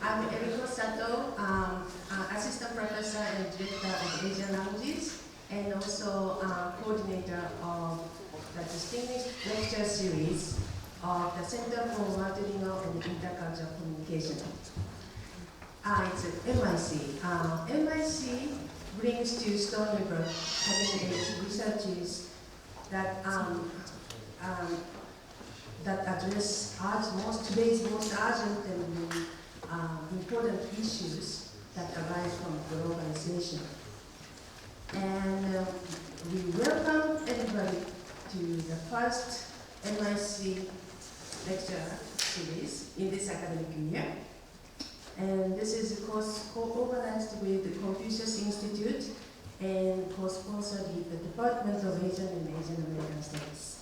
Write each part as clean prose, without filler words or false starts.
I'm Eriko Sato, Assistant Professor and Director of Asian Languages, and also coordinator of the Distinguished Lecture Series of the Center for Multilingual and Intercultural Communication. It's MIC. MIC brings to Stony Brook cutting-edge researches that address today's most urgent and important issues that arise from globalization. And we welcome everybody to the first MIC lecture series in this academic year. And this is a course co-organized with the Confucius Institute and co-sponsored with the Department of Asian and Asian American Studies.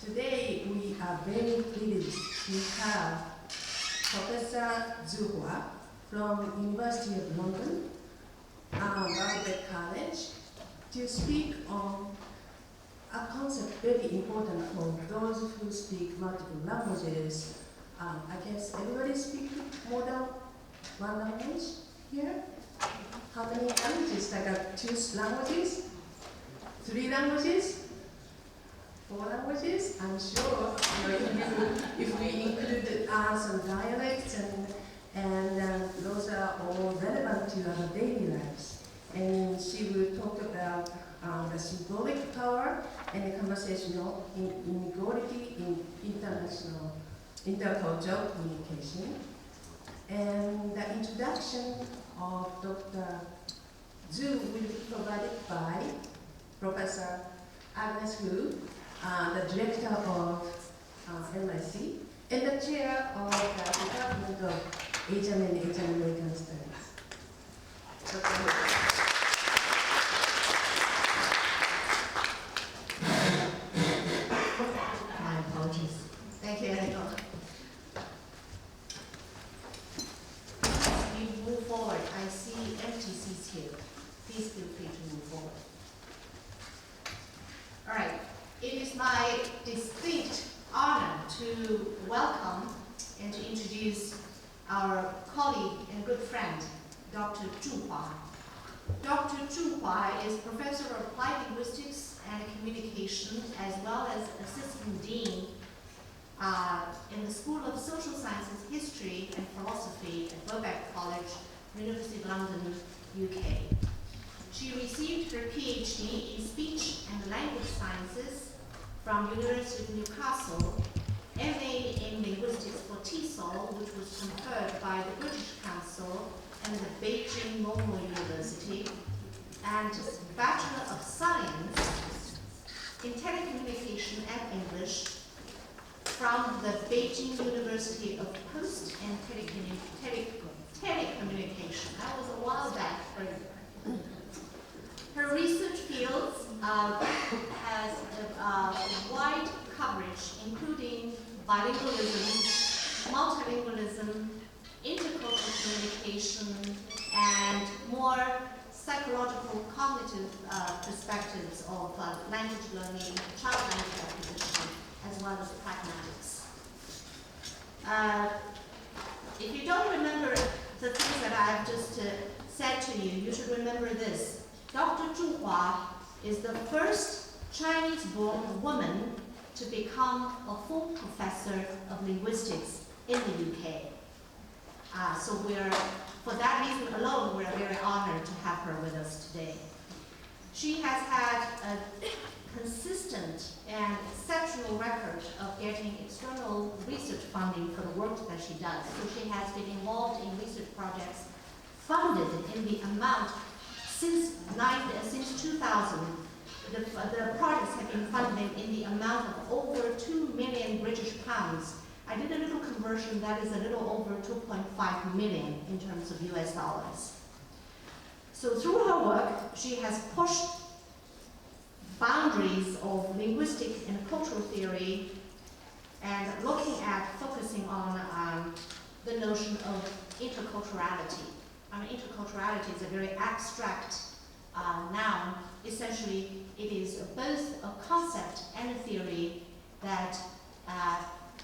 Today, we are very privileged to have Professor Zhu Hua from University of London, Birkbeck College, to speak on a concept very important for those who speak multiple languages. I guess everybody speaks more than one language here? How many languages? Like 2 languages? 3 languages? 4 languages? I'm sure if we include some dialects and those are all relevant to our daily lives. And she will talk about the symbolic power and the conversational inequality in intercultural communication. And the introduction of Dr. Zhu will be provided by Professor Agnes Hu, the director of MIC, and the chair of the Department of Asian and Asian American Studies. My apologies. Thank you, Eriko. We move forward. I see empty seats here. Please feel free to move forward. All right. It is my distinct honor to welcome and to introduce our colleague and good friend, Dr. Zhu Hua. Dr. Zhu Hua is Professor of Applied Linguistics and Communication, as well as Assistant Dean in the School of Social Sciences, History and Philosophy at Birkbeck College, University of London, UK. She received her PhD in Speech and Language Sciences from University of Newcastle, MA in Linguistics for TESOL, which was conferred by the British Council and the Beijing Normal University, and Bachelor of Science in Telecommunication and English from the Beijing University of Post and Telecommunication. That was a while back. Her research fields has a wide coverage, including bilingualism, multilingualism, intercultural communication, and more psychological cognitive perspectives of language learning, child language acquisition, as well as pragmatics. If you don't remember the things that I've just said to you, you should remember this. Dr. Zhu Hua is the first Chinese-born woman to become a full professor of linguistics in the UK. So for that reason alone, we're very honored to have her with us today. She has had a consistent and exceptional record of getting external research funding for the work that she does. So she has been involved in research projects funded in the amount since 2000. The projects have been funded in the amount of over 2 million British pounds. I did a little conversion, that is a little over 2.5 million in terms of US dollars. So through her work, she has pushed boundaries of linguistic and cultural theory and focusing on the notion of interculturality. Interculturality is a very abstract noun. Essentially, it is both a concept and a theory that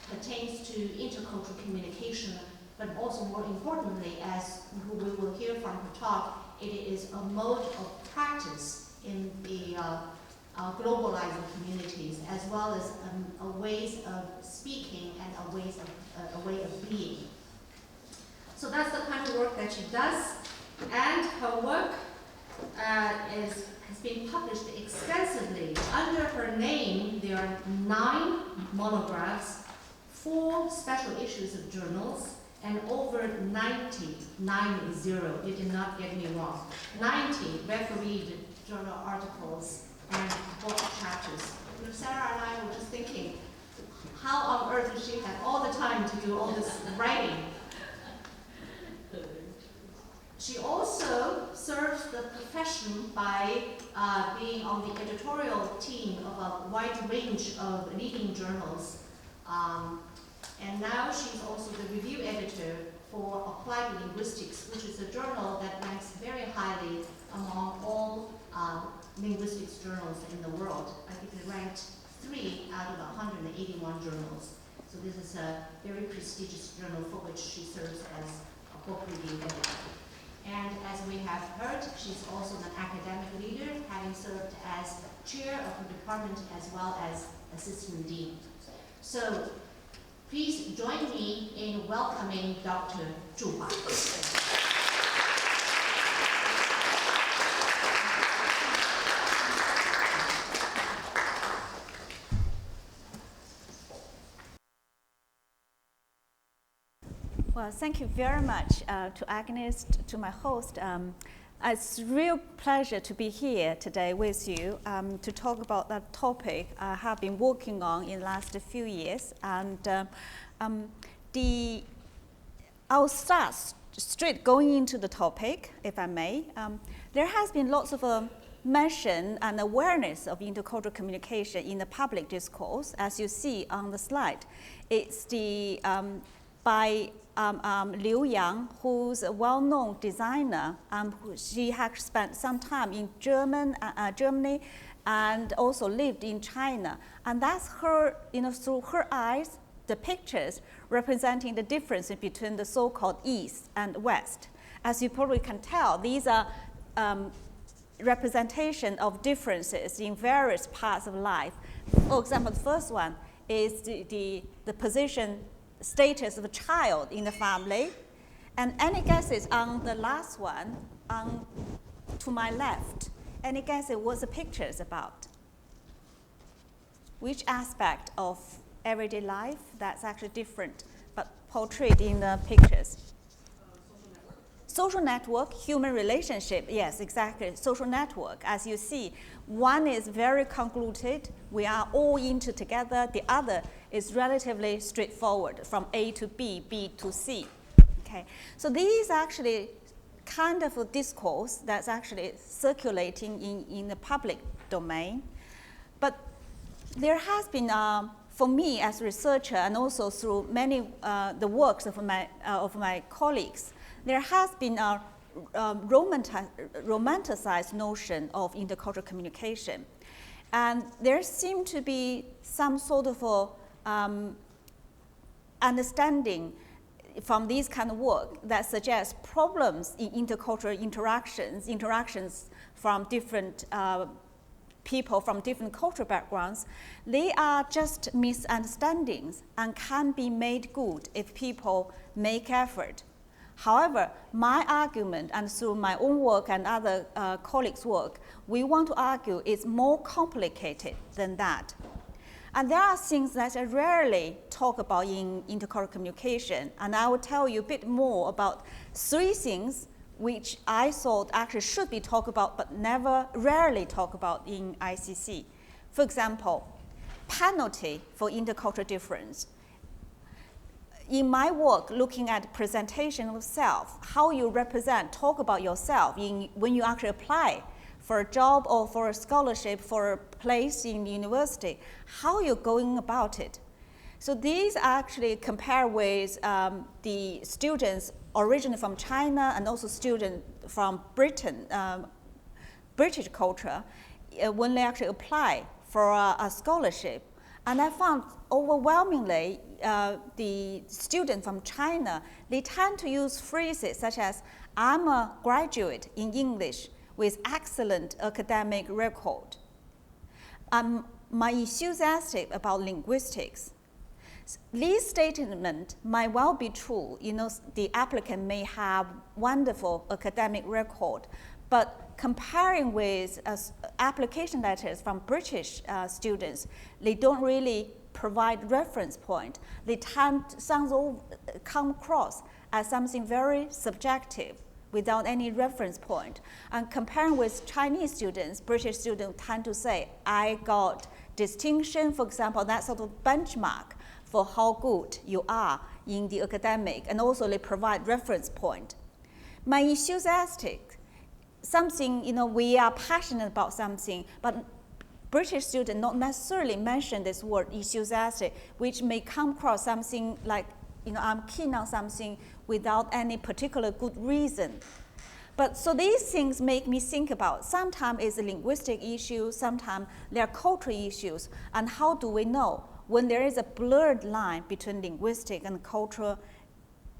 pertains to intercultural communication, but also more importantly, as we will hear from her talk, it is a mode of practice in the globalizing communities, as well as a ways of speaking and a way of being. So that's the kind of work that she does, and her work has been published extensively. Under her name, there are 9 monographs, 4 special issues of journals, and over 90, 90, you did not get me wrong, 90 refereed journal articles and book chapters. Sarah and I were just thinking, how on earth does she have all the time to do all this writing? She also serves the profession by being on the editorial team of a wide range of leading journals. And now she's also the review editor for Applied Linguistics, which is a journal that ranks very highly among all linguistics journals in the world. I think it ranked 3 out of 181 journals. So this is a very prestigious journal for which she serves as a book review editor. And as we have heard, she's also an academic leader, having served as chair of the department as well as assistant dean. So please join me in welcoming Dr. Zhu Hua. Well, thank you very much to Agnes, to my host. It's a real pleasure to be here today with you to talk about that topic I have been working on in the last few years. And I'll start straight going into the topic, if I may. There has been lots of mention and awareness of intercultural communication in the public discourse. As you see on the slide, it's the by Liu Yang, who's a well-known designer. She has spent some time in Germany and also lived in China. And that's her, through her eyes, the pictures representing the difference between the so-called East and West. As you probably can tell, these are representation of differences in various parts of life. For example, the first one is the position status of a child in the family. And any guesses on the last one, to my left? Any guesses what the picture is about? Which aspect of everyday life that's actually different but portrayed in the pictures? Social network, human relationship, yes, exactly, social network. As you see, one is very convoluted, we are all into together, the other is relatively straightforward, from A to B, B to C. Okay, so these actually kind of a discourse that's actually circulating in the public domain. But there has been, for me as a researcher and also through many the works of my colleagues, there has been a romanticized notion of intercultural communication. And there seemed to be some sort of understanding from this kind of work that suggests problems in intercultural interactions from different people from different cultural backgrounds, they are just misunderstandings and can be made good if people make effort. However, my argument, and through my own work and other colleagues' work, we want to argue it's more complicated than that. And there are things that I rarely talk about in intercultural communication, and I will tell you a bit more about 3 things which I thought actually should be talked about but rarely talked about in ICC. For example, penalty for intercultural difference. In my work, looking at presentation of self, how you talk about yourself when you actually apply for a job or for a scholarship, for a place in the university, how you're going about it. So these actually compare with the students originally from China and also students from Britain, British culture, when they actually apply for a scholarship. And I found overwhelmingly the students from China, they tend to use phrases such as, I'm a graduate in English with excellent academic record. I'm enthusiastic about linguistics. These statements might well be true. The applicant may have wonderful academic record, but comparing with application letters from British students, they don't really provide reference point. They come across as something very subjective without any reference point. And comparing with Chinese students, British students tend to say, I got distinction, for example, that sort of benchmark for how good you are in the academic, and also they provide reference point. My enthusiastic, something, we are passionate about something, but British students not necessarily mention this word enthusiastic, which may come across something like, I'm keen on something without any particular good reason. But so these things make me think about, sometimes it's a linguistic issue, sometimes there are cultural issues, and how do we know when there is a blurred line between linguistic and cultural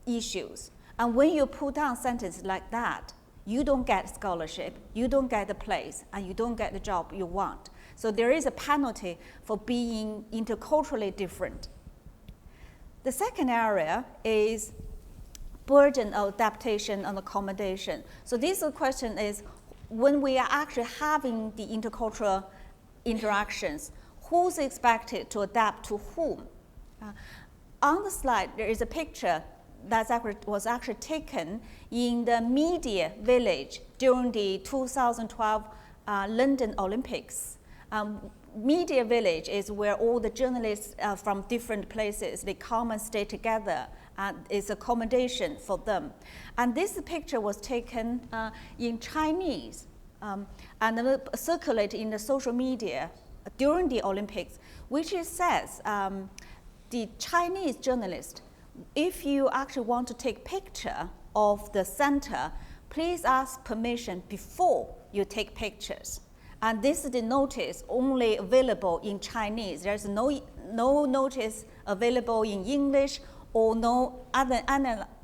issues? And when you put down sentences like that, you don't get scholarship, you don't get the place, and you don't get the job you want. So there is a penalty for being interculturally different. The second area is burden of adaptation and accommodation. So this question is, when we are actually having the intercultural interactions, who's expected to adapt to whom? On the slide, there is a picture that was actually taken in the media village during the 2012 London Olympics. Media village is where all the journalists from different places, they come and stay together, and it's accommodation for them. And this picture was taken in Chinese and circulated in the social media during the Olympics, which says the Chinese journalist, if you actually want to take picture of the center, please ask permission before you take pictures. And this is the notice only available in Chinese. There's no notice available in English or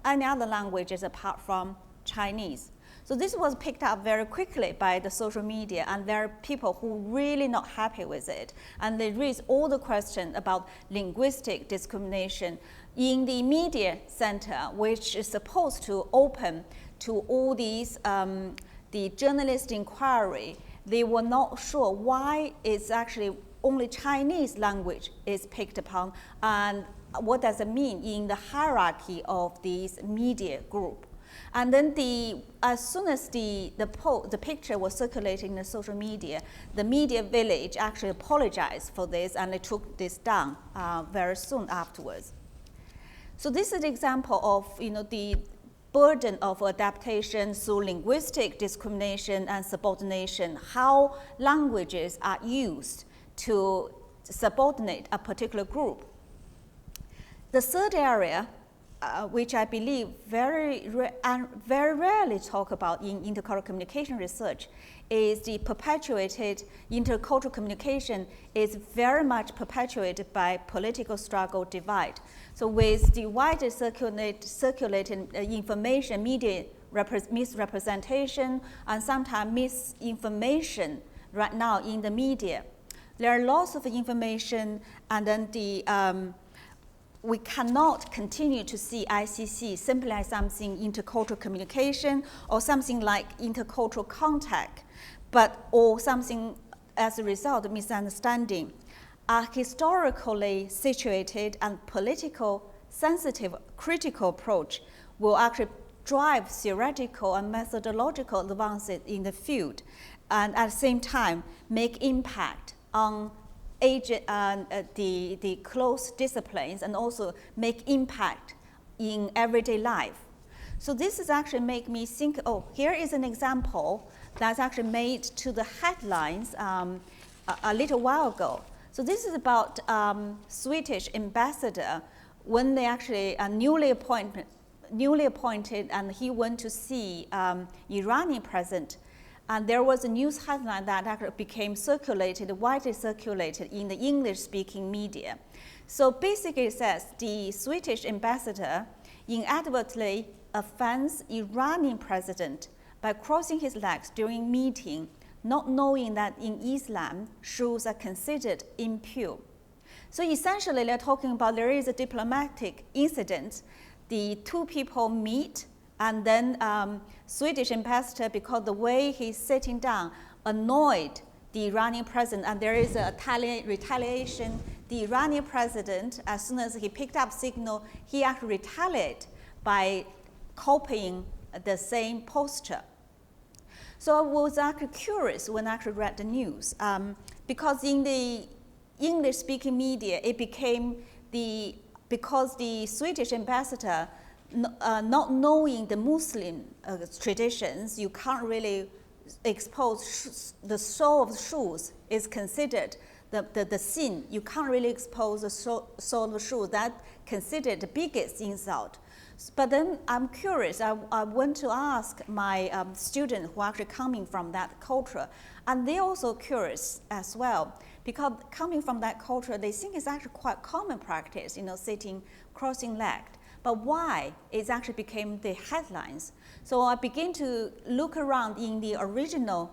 any other languages apart from Chinese. So this was picked up very quickly by the social media, and there are people who really not happy with it. And they raise all the questions about linguistic discrimination in the media center, which is supposed to open to all these, the journalist inquiry. They were not sure why it's actually only Chinese language is picked upon, and what does it mean in the hierarchy of this media group. And then as soon as the picture was circulating in the social media, the media village actually apologized for this, and they took this down very soon afterwards. So this is an example of the burden of adaptation through linguistic discrimination and subordination, how languages are used to subordinate a particular group. The third area, which I believe very rarely talk about in intercultural communication research, is the perpetuated intercultural communication is very much perpetuated by political struggle divide. So with the widely circulating information, media misrepresentation, and sometimes misinformation right now in the media, there are lots of information, and then we cannot continue to see ICC simply as something intercultural communication or something like intercultural contact, or something as a result of misunderstanding. A historically situated and political sensitive critical approach will actually drive theoretical and methodological advances in the field, and at the same time make impact on the close disciplines, and also make impact in everyday life. So this is actually make me think, here is an example that's actually made to the headlines a little while ago. So this is about Swedish ambassador when they actually are newly appointed, and he went to see Iranian president. And there was a news headline that actually became widely circulated in the English-speaking media. So basically it says the Swedish ambassador inadvertently offends Iranian president by crossing his legs during meeting, not knowing that in Islam, shoes are considered impure. So essentially they're talking about there is a diplomatic incident. The two people meet, and then Swedish ambassador, because the way he's sitting down, annoyed the Iranian president, and there is a retaliation. The Iranian president, as soon as he picked up signal, he actually retaliated by copying the same posture. So I was actually curious when I actually read the news, because in the English-speaking media, it became because the Swedish ambassador, not knowing the Muslim traditions, you can't really expose the sole of the shoes is considered the sin. You can't really expose the sole of the shoe. That's considered the biggest insult. But then I'm curious. I went to ask my students who are actually coming from that culture, and they're also curious as well, because coming from that culture, they think it's actually quite common practice, sitting crossing-legged. But why it actually became the headlines? So I began to look around in the original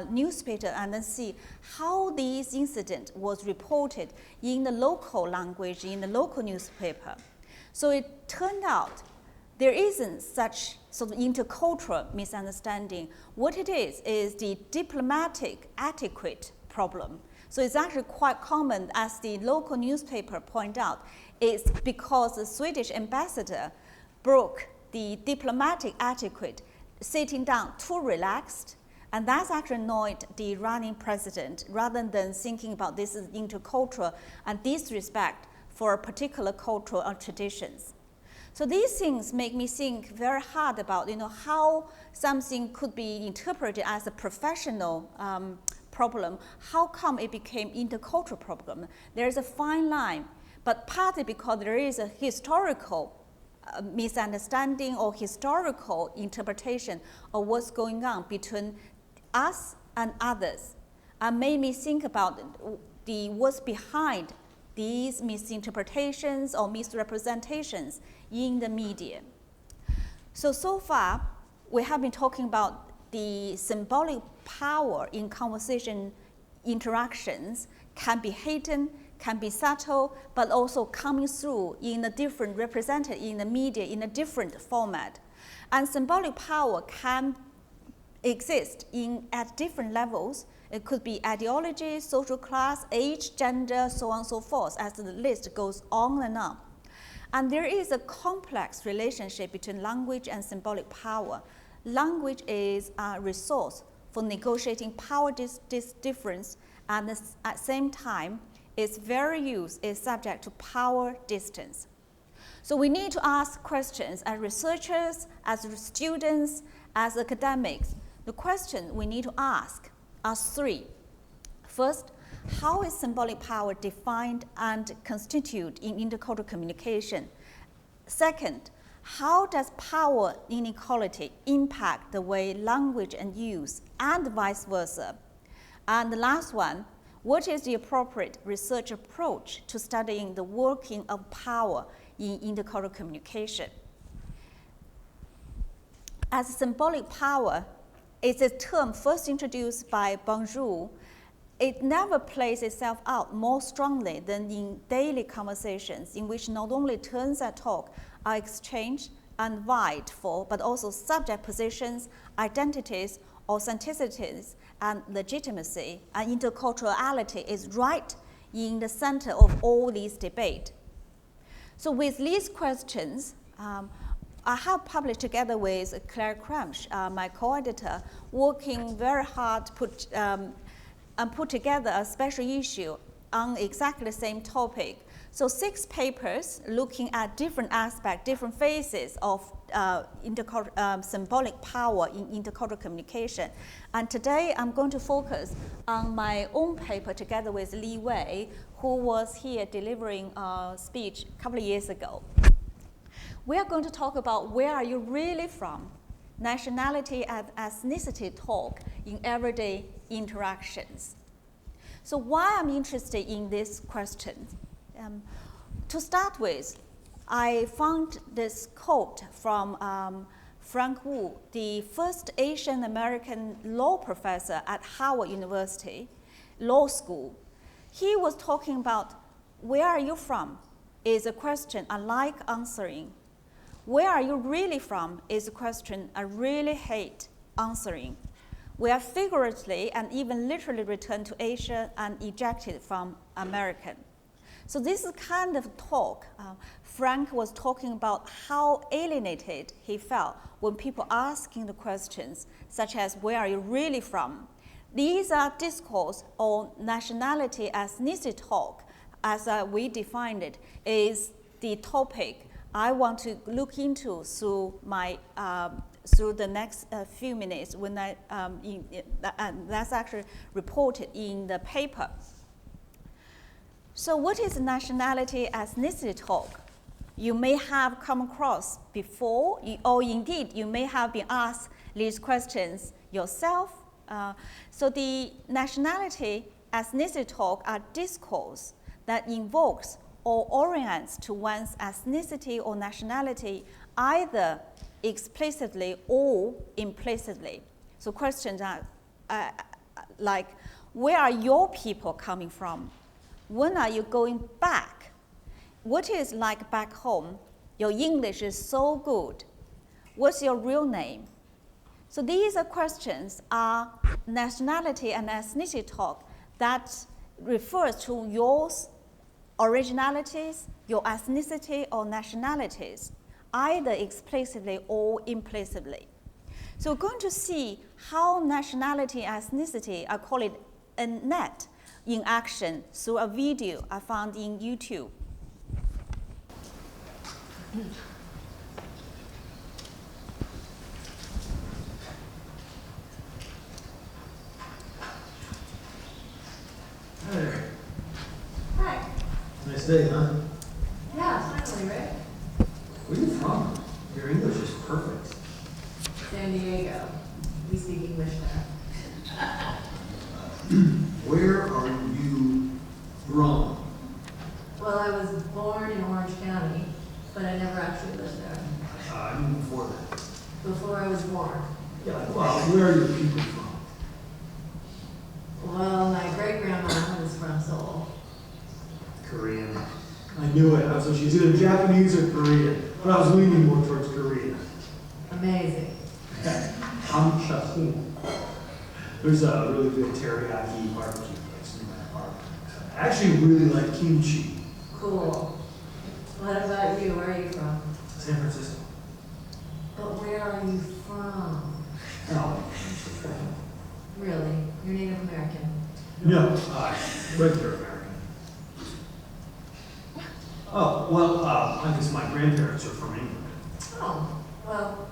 newspaper and then see how this incident was reported in the local language, in the local newspaper. So it turned out there isn't such sort of intercultural misunderstanding. What it is the diplomatic etiquette problem. So it's actually quite common, as the local newspaper point out. It's because the Swedish ambassador broke the diplomatic etiquette, sitting down too relaxed, and that's actually annoyed the Iranian president, rather than thinking about this as intercultural and disrespect for a particular culture or traditions. So these things make me think very hard about how something could be interpreted as a professional problem. How come it became intercultural problem? There is a fine line, but partly because there is a historical misunderstanding or historical interpretation of what's going on between us and others, and made me think about what's behind these misinterpretations or misrepresentations in the media. So far, we have been talking about the symbolic power in conversation interactions can be hidden, can be subtle, but also coming through in a different, represented in the media in a different format. And symbolic power can exist at different levels. It could be ideology, social class, age, gender, so on and so forth, as the list goes on and on. And there is a complex relationship between language and symbolic power. Language is a resource for negotiating power difference, and at the same time, its very use is subject to power distance. So we need to ask questions as researchers, as students, as academics. The question we need to ask are three. First, how is symbolic power defined and constituted in intercultural communication? Second, how does power inequality impact the way language and use, and vice versa? And the last one, what is the appropriate research approach to studying the working of power in intercultural communication? As symbolic power is a term first introduced by Bonjour, it never plays itself out more strongly than in daily conversations, in which not only turns at talk are exchanged and vied for, but also subject positions, identities, authenticities, and legitimacy. And interculturality is right in the center of all these debates. So with these questions, I have published together with Claire Cramsh, my co-editor, working very hard and put together a special issue on exactly the same topic. So 6 papers looking at different aspects, different phases of symbolic power in intercultural communication. And today I'm going to focus on my own paper together with Li Wei, who was here delivering a speech a couple of years ago. We are going to talk about where are you really from nationality and ethnicity talk in everyday interactions. So why I'm interested in this question? To start with, I found this quote from Frank Wu, the first Asian American law professor at Howard University Law School. He was talking about, where are you from is a question I like answering. Where are you really from is a question I really hate answering. We are figuratively and even literally returned to Asia and ejected from America. So this is kind of talk. Frank was talking about how alienated he felt when people asking the questions, such as, where are you really from? These are discourse on nationality ethnicity talk, as we defined it, is the topic I want to look into through my through the next few minutes when and that's actually reported in the paper. So what is nationality ethnicity talk? You may have come across before, or indeed you may have been asked these questions yourself. So the nationality ethnicity talk are discourse that invokes or orients to one's ethnicity or nationality either explicitly or implicitly. So questions are like, where are your people coming from? When are you going back? What is like back home? Your English is so good. What's your real name? So these are questions are nationality and ethnicity talk that refers to your originalities, your ethnicity or nationalities, either explicitly or implicitly. So we're going to see how nationality and ethnicity, I call it a net, in action through a video I found in YouTube. Hi there. Hi. Nice day, huh? Yeah, finally, right? Where are you from? Your English is perfect. San Diego. We speak English there. Where are you from? Well, I was born in Orange County, but I never actually lived there. I mean before that. Before I was born. Yeah, well, where are your people from? Well, my great-grandma was from Seoul. Korean. I knew it. I was she's either Japanese or Korean, but I was leaning more towards Korean. Amazing. Hamchahun. There's a really good teriyaki barbecue place near my apartment. I actually really like kimchi. Cool. What about you? Where are you from? San Francisco. But where are you from? Oh. Really? You're Native American? No, regular American. Oh, well, I guess my grandparents are from England. Oh, well.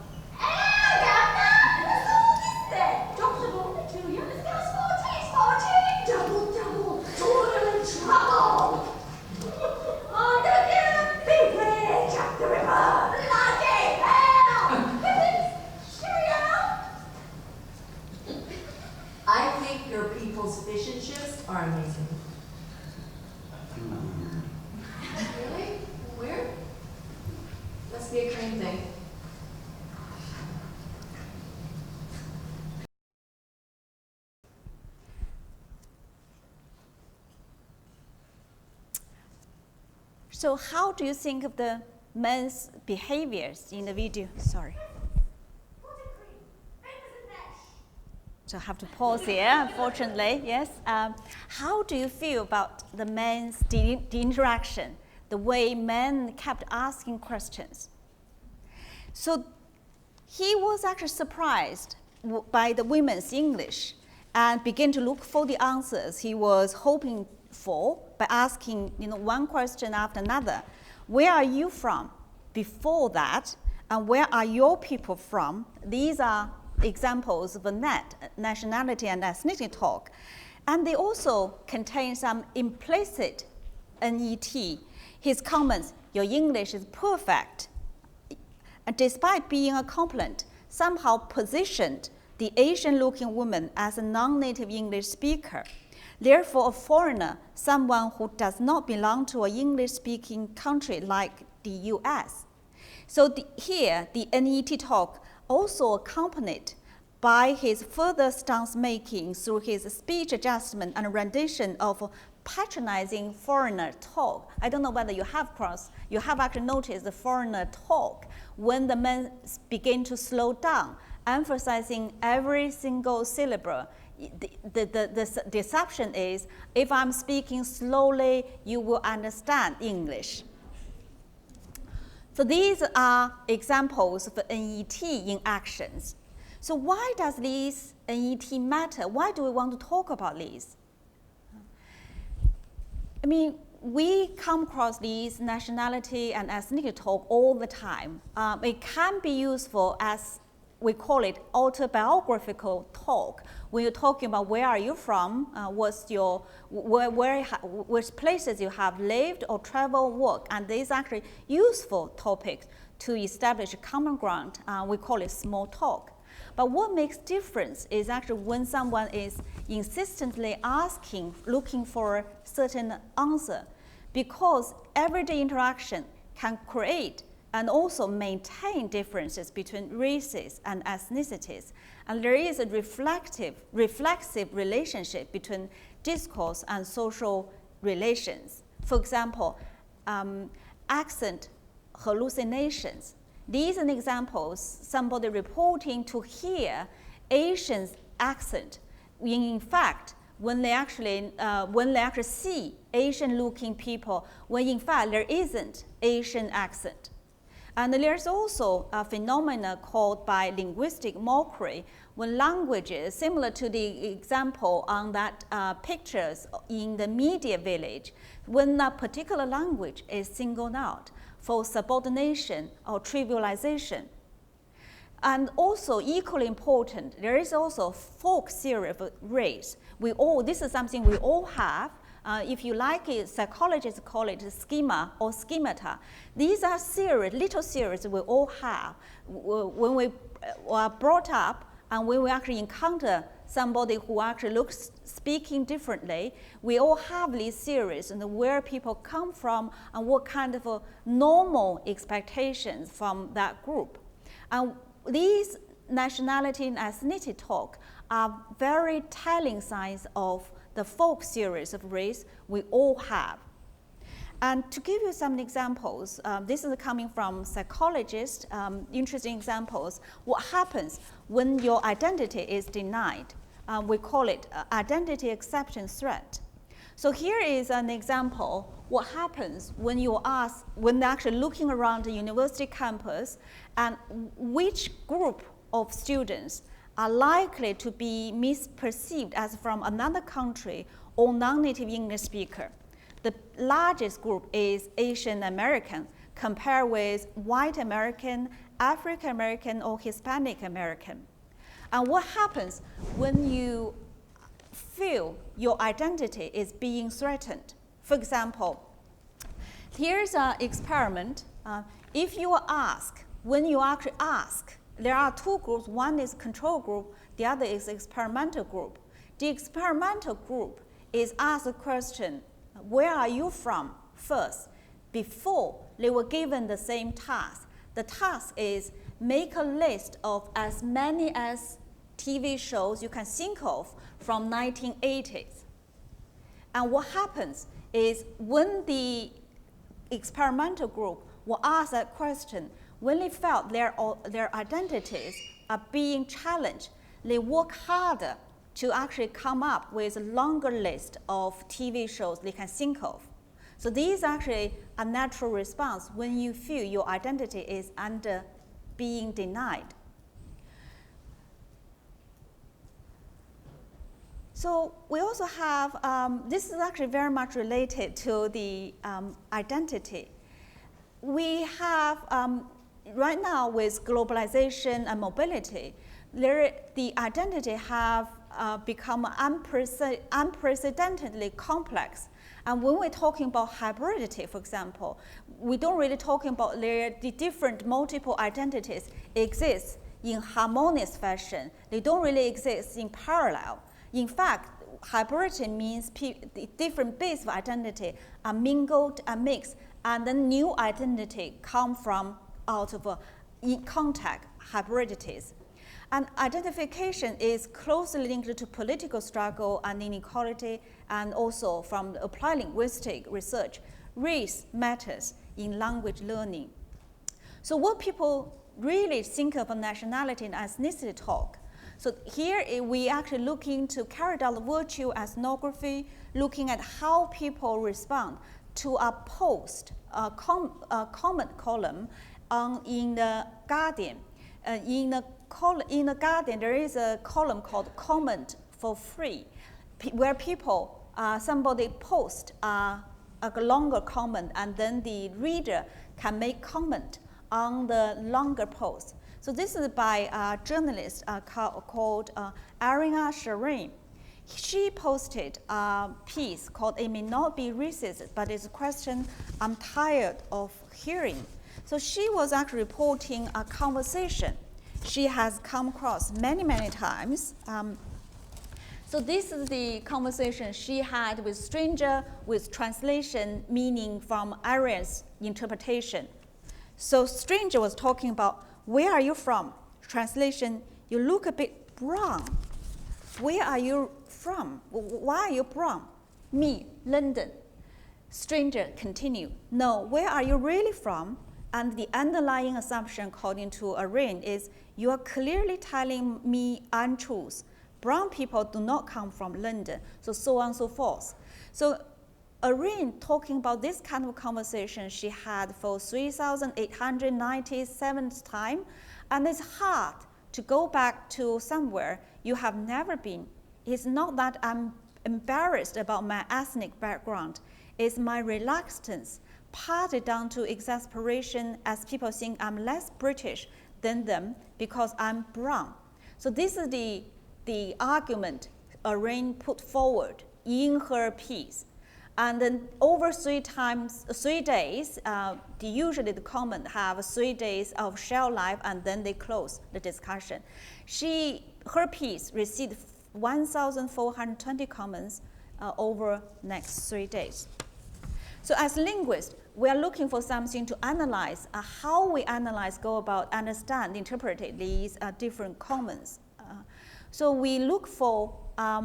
I think your people's fish and chips are amazing. Really? Weird? Must be a Korean thing. So how do you think of the men's behaviors in the video? Sorry. So I have to pause here, unfortunately, yes. How do you feel about the men's the interaction, the way men kept asking questions? So he was actually surprised by the women's English and began to look for the answers he was hoping for by asking one question after another. Where are you from? Before that, and where are your people from? These are examples of a net, nationality and ethnicity talk. And they also contain some implicit NET. His comments, your English is perfect. And despite being a compliment, somehow positioned the Asian-looking woman as a non-native English speaker. Therefore, a foreigner, someone who does not belong to an English-speaking country like the US. So here, the NET talk also accompanied by his further stance making through his speech adjustment and rendition of patronizing foreigner talk. I don't know whether you have actually noticed the foreigner talk when the men begin to slow down, emphasizing every single syllable. The deception is, if I'm speaking slowly, you will understand English. So these are examples of NET in actions. So why does these NET matter? Why do we want to talk about these? I mean, we come across these nationality and ethnicity talk all the time. It can be useful as, we call it, autobiographical talk. When you're talking about where are you from, which places you have lived or traveled, work, and these are actually useful topics to establish a common ground. We call it small talk. But what makes difference is actually when someone is insistently asking, looking for a certain answer, because everyday interaction can create and also maintain differences between races and ethnicities. And there is a reflexive relationship between discourse and social relations. For example, accent hallucinations. These are examples, somebody reporting to hear Asian accent. In fact, when they actually see Asian-looking people, when in fact there isn't Asian accent. And there's also a phenomenon called by linguistic mockery, when languages, similar to the example on that pictures in the media village, when a particular language is singled out for subordination or trivialization. And also equally important, there is also folk theory of race. This is something we all have. If you like it, psychologists call it schema or schemata. These are little theories we all have. When we are brought up and when we actually encounter somebody who actually looks speaking differently, we all have these theories and where people come from and what kind of normal expectations from that group. And these nationality and ethnicity talk are very telling signs of the folk theories of race we all have. And to give you some examples, this is coming from psychologists, interesting examples, what happens when your identity is denied. We call it identity acceptance threat. So here is an example, what happens when when they're actually looking around the university campus and which group of students are likely to be misperceived as from another country or non-native English speaker. The largest group is Asian American, compared with white American, African American, or Hispanic American. And what happens when you feel your identity is being threatened? For example, here's an experiment. If you ask, when you actually ask, there are two groups. One is control group, the other is experimental group. The experimental group is asked a question, where are you from first, before they were given the same task. The task is make a list of as many as TV shows you can think of from 1980s. And what happens is when the experimental group will ask that question, when they felt their identities are being challenged, they work harder to actually come up with a longer list of TV shows they can think of. So these are actually a natural response when you feel your identity is under being denied. So we also have, this is actually very much related to the identity. We have, right now with globalization and mobility, the identity have become unprecedentedly complex. And when we're talking about hybridity, for example, we don't really talking about the different multiple identities exist in harmonious fashion. They don't really exist in parallel. In fact, hybridity means different bits of identity are mingled and mixed, and then new identity come from out of in contact hybridities. And identification is closely linked to political struggle and inequality, and also from applied linguistic research, race matters in language learning. So what people really think of a nationality and ethnicity talk. So here we actually looking to carry out virtue ethnography, looking at how people respond to a post, a comment column in the Guardian. In the Guardian, there is a column called Comment for Free, where people, somebody post a longer comment, and then the reader can make comment on the longer post. So this is by a journalist called Arina Sharin. She posted a piece called "It May Not Be Racist, but it's a question I'm tired of hearing." So she was actually reporting a conversation she has come across many, many times. So this is the conversation she had with stranger with translation meaning from Aryan's interpretation. So stranger was talking about, where are you from? Translation, you look a bit brown. Where are you from? Why are you brown? Me, London. Stranger continue, no, where are you really from? And the underlying assumption according to Aryan is, you are clearly telling me untruths. Brown people do not come from London, so on and so forth. So Aryan talking about this kind of conversation she had for 3,897th time, and it's hard to go back to somewhere you have never been. It's not that I'm embarrassed about my ethnic background, it's my reluctance, partly down to exasperation as people think I'm less British than them because I'm brown. So this is the argument Aryan put forward in her piece. And then over 3 days, usually the comment have 3 days of shell life, and then they close the discussion. Her piece received 1,420 comments over next 3 days. So as linguists, we are looking for something to analyze, how we analyze, go about, understand, interpret these different comments. So we look for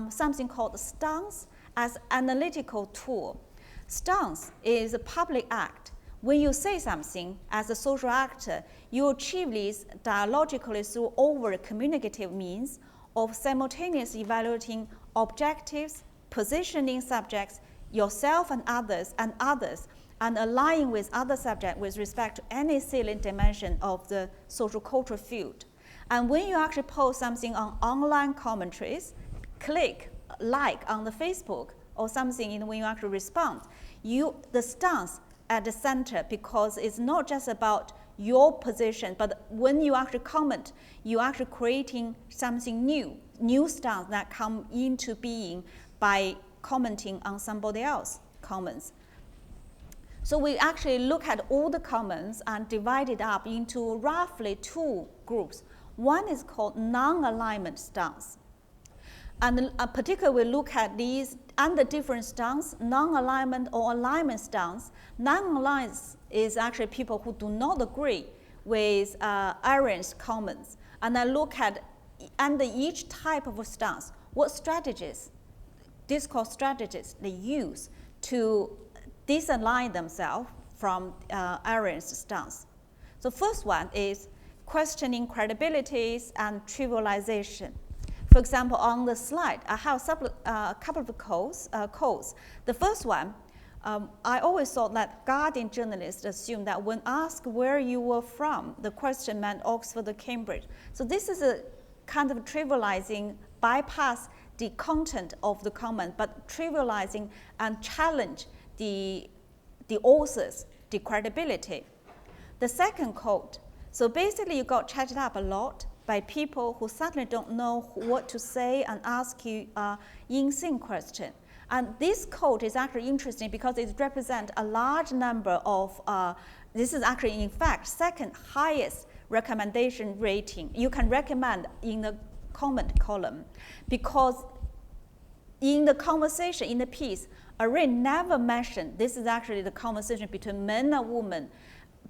something called stance as analytical tool. Stance is a public act. When you say something as a social actor, you achieve this dialogically through over communicative means of simultaneously evaluating objectives, positioning subjects, yourself and others, and aligning with other subjects with respect to any salient dimension of the social cultural field. And when you actually post something on online commentaries, click like on the Facebook or something, when you actually respond, the stance at the center, because it's not just about your position, but when you actually comment, you're actually creating something new stance that come into being by commenting on somebody else's comments. So we actually look at all the comments and divide it up into roughly 2 groups. One is called non-alignment stance. And particularly we look at these under different stance, non-alignment or alignment stance. Non-alignment is actually people who do not agree with Aryan's comments. And I look at under each type of stance, what strategies, discourse strategies they use to disalign themselves from Aryan's stance. So first one is questioning credibilities and trivialization. For example, on the slide, I have a couple of quotes. The first one, I always thought that Guardian journalists assumed that when asked where you were from, the question meant Oxford or Cambridge. So this is a kind of trivializing, bypass the content of the comment, but trivializing and challenge the authors, the credibility. The second quote, so basically you got chatted up a lot by people who suddenly don't know what to say and ask you an insane question. And this quote is actually interesting because it represents a large number of, this is actually in fact second highest recommendation rating. You can recommend in the comment column, because in the conversation, in the piece, Irene never mentioned this is actually the conversation between men and women,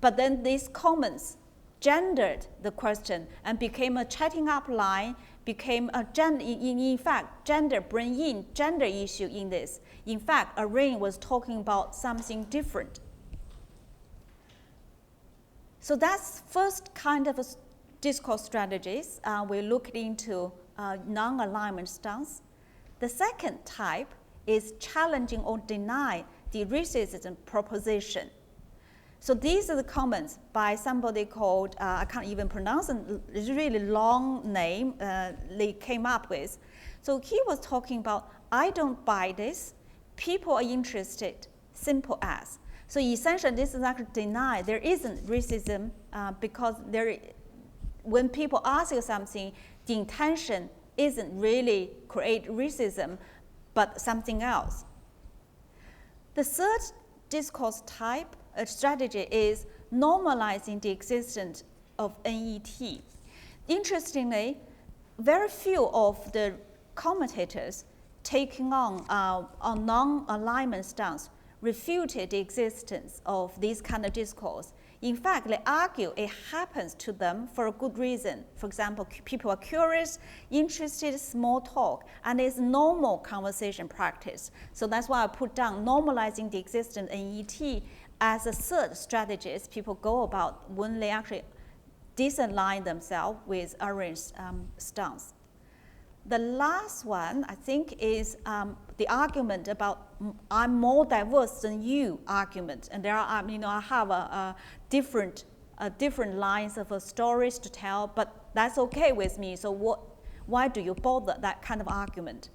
but then these comments gendered the question and became a chatting up line, became a in fact, gender, bring in gender issue in this. In fact, Irene was talking about something different. So that's first kind of a discourse strategies. We looked into non-alignment stance. The second type is challenging or deny the racism proposition. So these are the comments by somebody called, I can't even pronounce it, it's a really long name they came up with. So he was talking about, I don't buy this, people are interested, simple as. So essentially this is actually deny there isn't racism because when people ask you something, the intention isn't really create racism, but something else. The third discourse type, strategy is normalizing the existence of NET. Interestingly, very few of the commentators taking on a non-alignment stance refuted the existence of this kind of discourse. In fact, they argue it happens to them for a good reason. For example, people are curious, interested, small talk, and it's normal conversation practice. So that's why I put down normalizing the existence of NET as a third strategy as people go about when they actually disalign themselves with Irene's stance. The last one, I think, is the argument about I'm more diverse than you argument. And there are, I have a different lines of stories to tell, but that's okay with me. So why do you bother that kind of argument?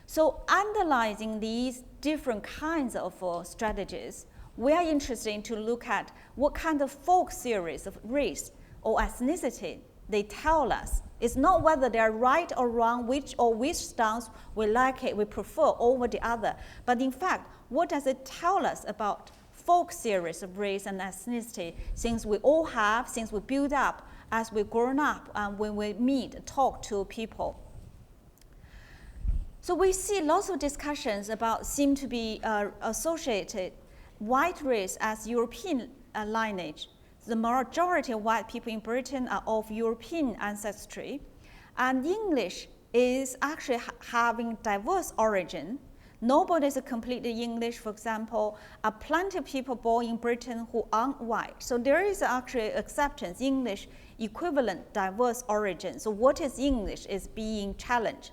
So analyzing these different kinds of strategies, we are interested in to look at what kind of folk theories of race or ethnicity they tell us. It's not whether they're right or wrong, which stance we like it, we prefer over the other. But in fact, what does it tell us about folk theories of race and ethnicity, things we all have, things we build up as we've grown up and when we meet, talk to people. So we see lots of discussions about seem to be associated white race as European lineage. The majority of white people in Britain are of European ancestry, and English is actually having diverse origin. Nobody is completely English, for example. Plenty of people born in Britain who aren't white. So there is actually acceptance, English equivalent diverse origin. So what is English is being challenged.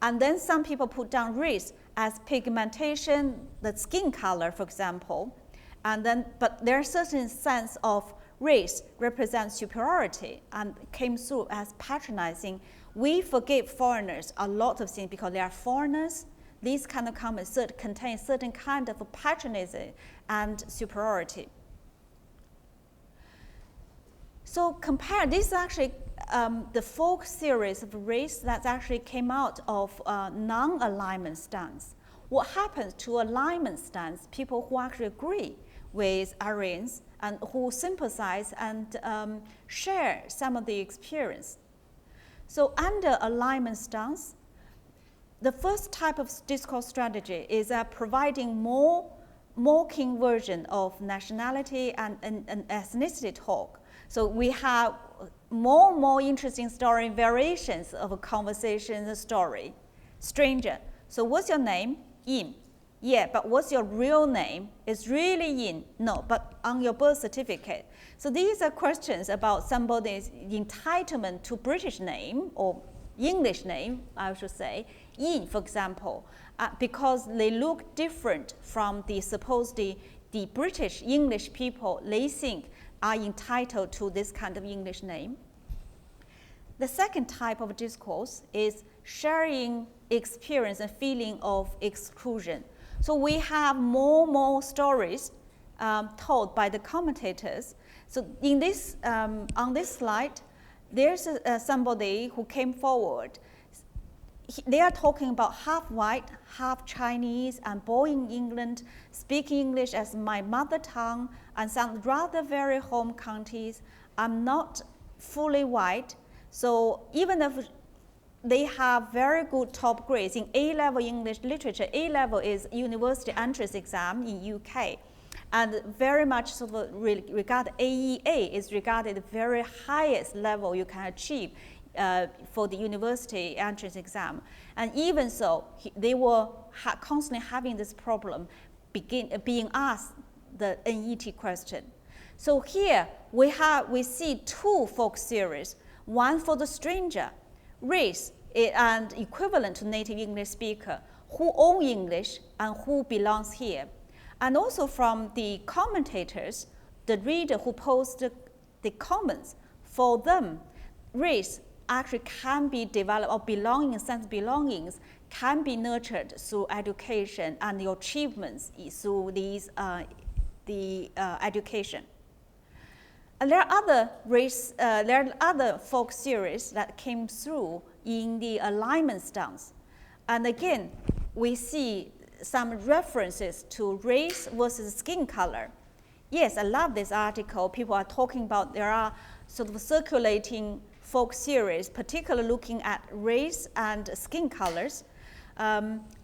And then some people put down race as pigmentation, the skin color, for example. And then, but there are certain sense of race represents superiority and came through as patronizing. We forgive foreigners a lot of things because they are foreigners. These kind of comments contain certain kind of patronage and superiority. So compare, this is actually the folk theories of race that actually came out of non-alignment stance. What happens to alignment stance, people who actually agree with Aryans and who sympathize and share some of the experience. So under alignment stance, the first type of discourse strategy is providing more mocking version of nationality and ethnicity talk. So we have more interesting story variations of a conversation story. Stranger, so what's your name? Yin. Yeah, but what's your real name? It's really Yin. No, but on your birth certificate. So these are questions about somebody's entitlement to British name or English name, I should say, Yin, for example, because they look different from the supposedly the British English people they think are entitled to this kind of English name. The second type of discourse is sharing experience and feeling of exclusion. So we have more stories told by the commentators. So in this, on this slide, there's somebody who came forward. They are talking about half white, half Chinese, and born in England, speaking English as my mother tongue, and sound rather very home counties. I'm not fully white, so even if they have very good top grades in A-level English literature, A-level is university entrance exam in UK, and very much sort of regard AEA is regarded the very highest level you can achieve for the university entrance exam. And even so, they were constantly having this problem being asked the NET question. So here we see two folk series, one for the stranger, race and equivalent to native English speaker, who own English and who belongs here. And also from the commentators, the reader who posted the comments, for them, race actually can be developed, or belonging, sense of belongings, can be nurtured through education and the achievements through these, education. And there are other folk series that came through in the alignment stance. And again, we see some references to race versus skin color. Yes, I love this article. People are talking about there are sort of circulating folk series, particularly looking at race and skin colors.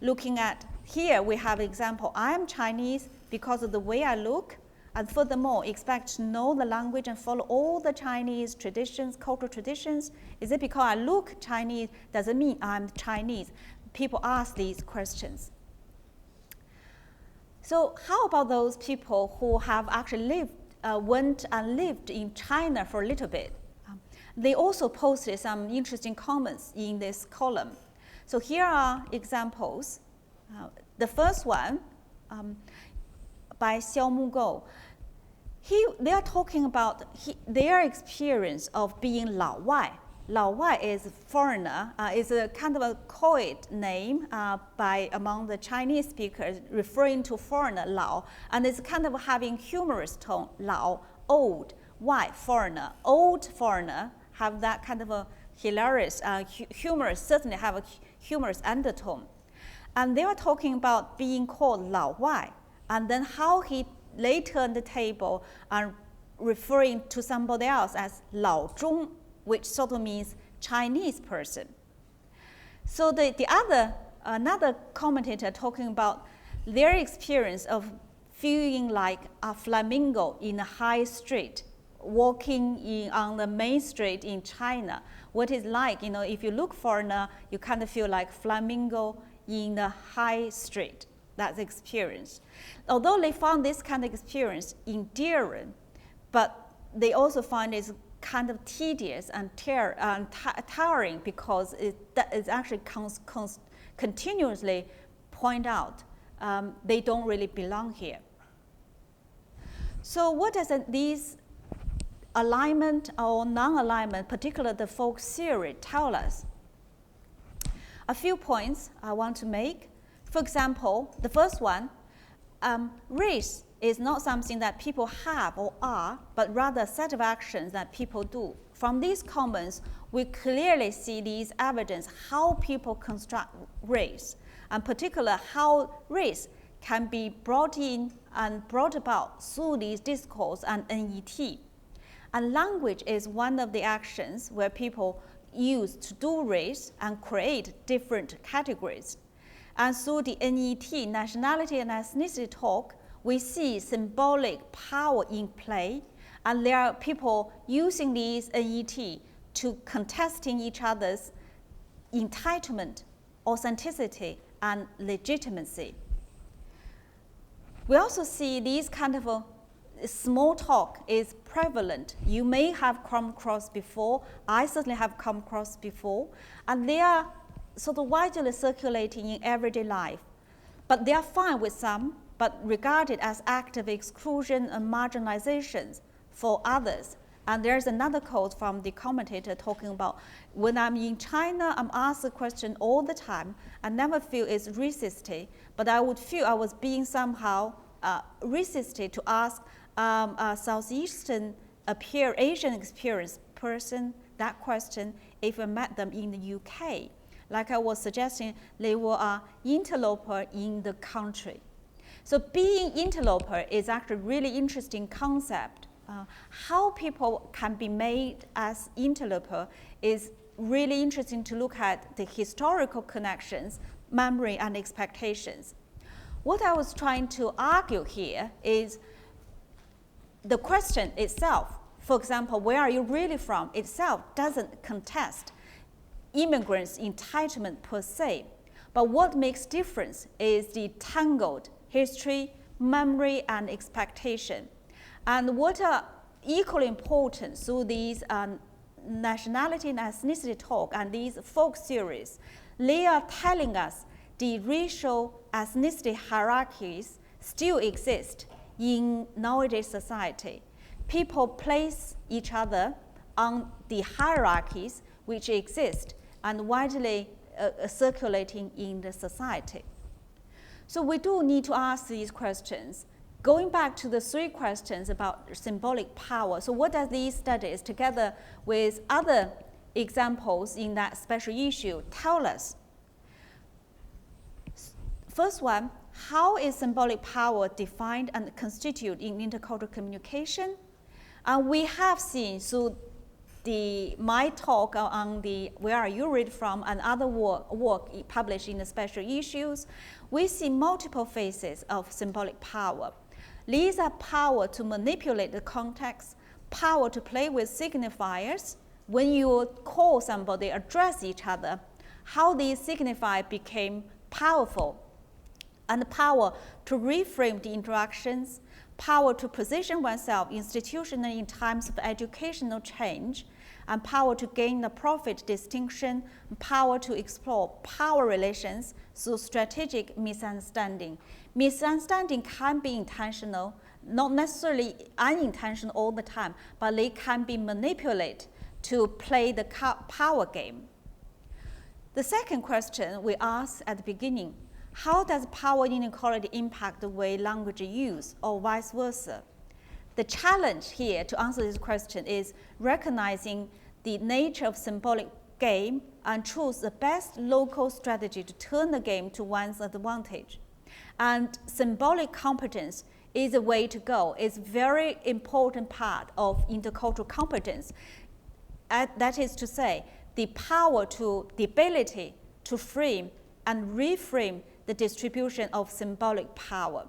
Looking at here, we have example, I am Chinese because of the way I look, and furthermore, expect to know the language and follow all the Chinese traditions, cultural traditions. Is it because I look Chinese, does it mean I'm Chinese? People ask these questions. So how about those people who have actually went and lived in China for a little bit? They also posted some interesting comments in this column. So here are examples. The first one by Xiao Mugou. They are talking about their experience of being Lao Wai. Lao Wai is foreigner, is a kind of a code name by among the Chinese speakers referring to foreigner Lao, and it's kind of having humorous tone, Lao, old, Wai, foreigner, old foreigner, have that kind of a hilarious, humorous, certainly have a humorous undertone. And they were talking about being called Lao Wai, and then how he later on the table are referring to somebody else as Lao Zhong, which sort of means Chinese person. So another commentator talking about their experience of feeling like a flamingo in a high street, walking on the main street in China. What it's like, if you look foreigner, you kind of feel like flamingo in the high street. That's the experience. Although they found this kind of experience endearing, but they also find it's kind of tedious and tiring because it actually continuously point out they don't really belong here. So what does these alignment or non-alignment, particularly the folk theory, tell us? A few points I want to make. For example, the first one, race is not something that people have or are, but rather a set of actions that people do. From these comments, we clearly see these evidence how people construct race, and particularly how race can be brought in and brought about through these discourse and NET. And language is one of the actions where people use to do race and create different categories. And through the NET, nationality and ethnicity talk, we see symbolic power in play, and there are people using these NET to contesting each other's entitlement, authenticity, and legitimacy. We also see these kind of small talk is prevalent. You may have come across before, I certainly have come across before, and they are sort of widely circulating in everyday life. But they are fine with some, but regarded as active exclusion and marginalizations for others. And there's another quote from the commentator talking about, when I'm in China, I'm asked a question all the time. I never feel it's racisty, but I would feel I was being somehow racisty to ask a Southeastern Asian experienced person that question if I met them in the UK. Like I was suggesting, they were an interloper in the country. So being interloper is actually a really interesting concept how people can be made as interloper is really interesting to look at the historical connections, memory, and expectations. What I was trying to argue here is the question itself, for example, where are you really from, itself doesn't contest immigrants' entitlement per se. But what makes difference is the tangled history, memory, and expectation. And what are equally important through these nationality and ethnicity talk and these folk series, they are telling us the racial ethnicity hierarchies still exist in nowadays society. People place each other on the hierarchies which exist and widely circulating in the society. So we do need to ask these questions. Going back to the 3 questions about symbolic power, so what does these studies, together with other examples in that special issue, tell us? First one, how is symbolic power defined and constituted in intercultural communication? And we have seen through my talk on the Where Are You Read From and other work published in the special issues, we see multiple phases of symbolic power. These are power to manipulate the context, power to play with signifiers. When you call somebody, address each other, how these signifiers became powerful, and power to reframe the interactions, power to position oneself institutionally in times of educational change, and power to gain a profit distinction, power to explore power relations through strategic misunderstanding. Misunderstanding can be intentional, not necessarily unintentional all the time, but they can be manipulated to play the power game. The second question we asked at the beginning, how does power inequality impact the way language is used, or vice versa? The challenge here to answer this question is recognizing the nature of symbolic game and choose the best local strategy to turn the game to one's advantage. And symbolic competence is a way to go. It's a very important part of intercultural competence. That is to say, the power to, the ability to frame and reframe the distribution of symbolic power.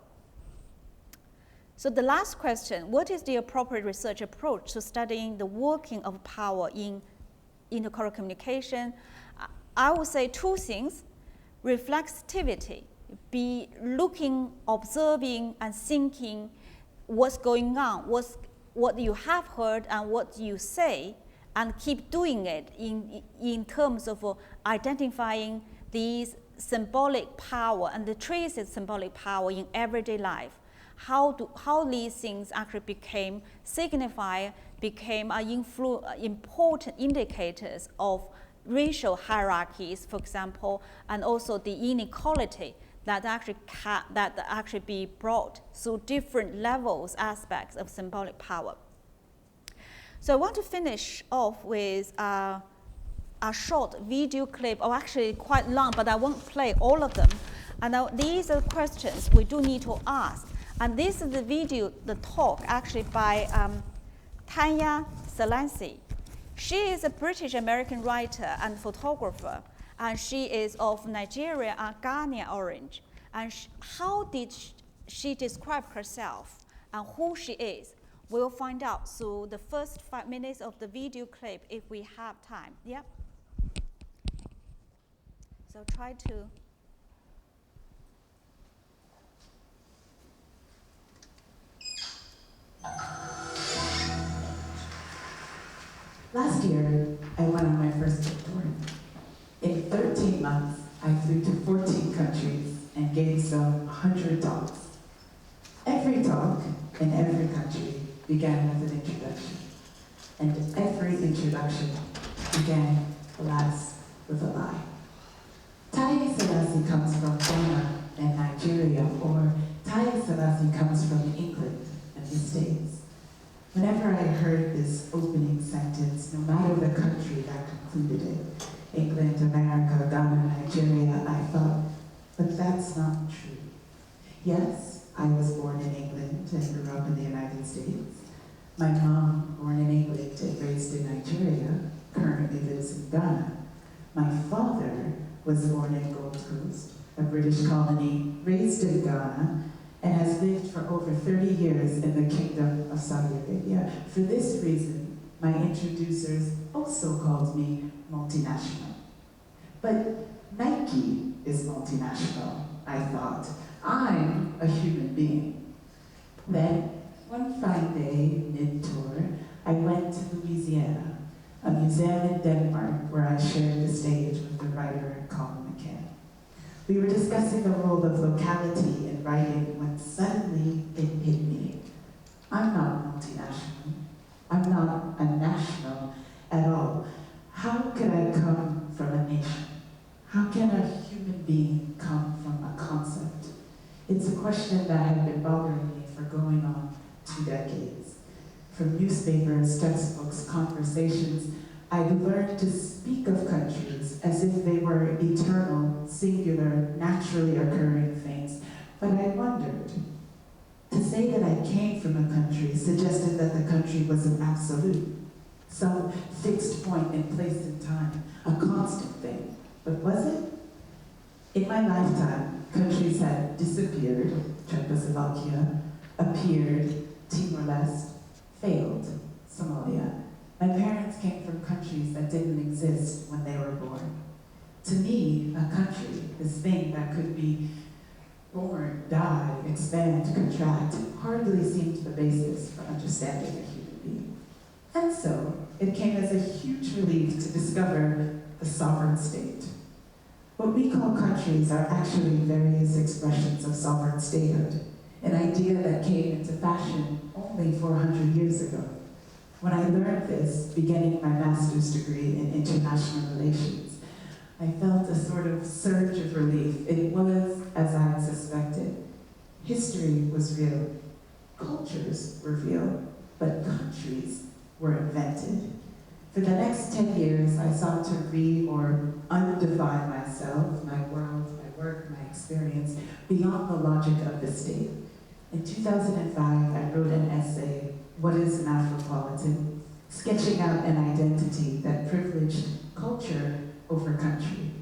So the last question, what is the appropriate research approach to studying the working of power in intercultural communication? I would say 2 things. Reflexivity, be looking, observing, and thinking what's going on, what you have heard and what you say, and keep doing it in terms of identifying these symbolic power and the traces of symbolic power in everyday life. How these things actually became signifier, became important indicators of racial hierarchies, for example, and also the inequality that actually be brought through different levels, aspects of symbolic power. So I want to finish off with a short video clip, or actually quite long, but I won't play all of them. And now these are questions we do need to ask. And this is the video, the talk actually by Tanya Selansi. She is a British-American writer and photographer, and she is of Nigeria and Ghana origin. And how did she describe herself and who she is? We'll find out through the first 5 minutes of the video clip if we have time. Yep. So try to. Last year, I went on my first book tour. In 13 months, I flew to 14 countries and gave some 100 talks. Every talk in every country began with an introduction. And every introduction began, alas, with a lie. Haile Selassie comes from Ghana and Nigeria, or Haile Selassie comes from England and the States. Whenever I heard this opening sentence, no matter the country that concluded it, England, America, Ghana, Nigeria, I thought, but that's not true. Yes, I was born in England and grew up in the United States, My mom, born in England and raised in Nigeria, currently lives in Ghana. My father was born in Gold Coast, a British colony, raised in Ghana, and has lived for over 30 years in the Kingdom of Saudi Arabia. For this reason, my introducers also called me multinational. But Nike is multinational, I thought. I'm a human being. Then, one fine day, mid-tour, I went to Louisiana, a museum in Denmark where I shared the stage with the writer Colin McCann. We were discussing the role of locality in writing when suddenly it hit me. I'm not multinational. I'm not a national at all. How could I come from a nation? How can a human being come from a concept? It's a question that had been bothering me for going on 2 decades. From newspapers, textbooks, conversations, I learned to speak of countries as if they were eternal, singular, naturally occurring things. But I wondered, to say that I came from a country suggested that the country was an absolute, some fixed point in place and time, a constant thing. But was it? In my lifetime, countries had disappeared, Czechoslovakia, appeared, Timor-Leste, failed, Somalia. My parents came from countries that didn't exist when they were born. To me, a country, this thing that could be born, die, expand, contract, hardly seemed the basis for understanding a human being. And so, it came as a huge relief to discover the sovereign state. What we call countries are actually various expressions of sovereign statehood, an idea that came into fashion only 400 years ago. When I learned this, beginning my master's degree in international relations, I felt a sort of surge of relief. It was as I had suspected. History was real, cultures were real, but countries were invented. For the next 10 years, I sought to or undefine myself, my world, my work, my experience, beyond the logic of the state. In 2005, I wrote an essay, What is an Afropolitan? Sketching out an identity that privileged culture over country.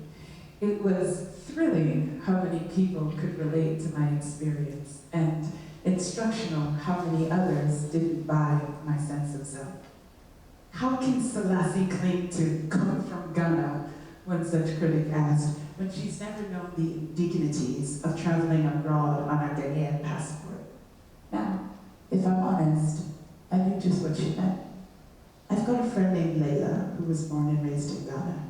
It was thrilling how many people could relate to my experience, and instructional how many others didn't buy my sense of self. How can Selassie claim to come from Ghana, one such critic asked, when she's never known the indignities of traveling abroad on a Ghanaian passport? Now, if I'm honest, I knew just what she meant. I've got a friend named Layla, who was born and raised in Ghana.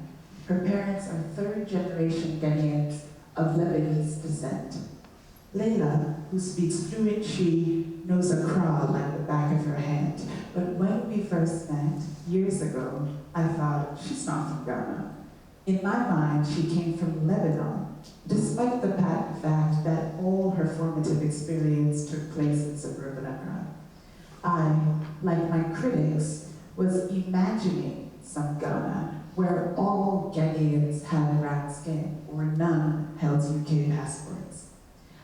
Her parents are third-generation Ghanaians of Lebanese descent. Layla, who speaks fluent Twi, knows Accra like the back of her hand. But when we first met, years ago, I thought, she's not from Ghana. In my mind, she came from Lebanon, despite the patent fact that all her formative experience took place in suburban Accra. I, like my critics, was imagining some Ghana where all Ghanaians had brown skin or none held UK passports.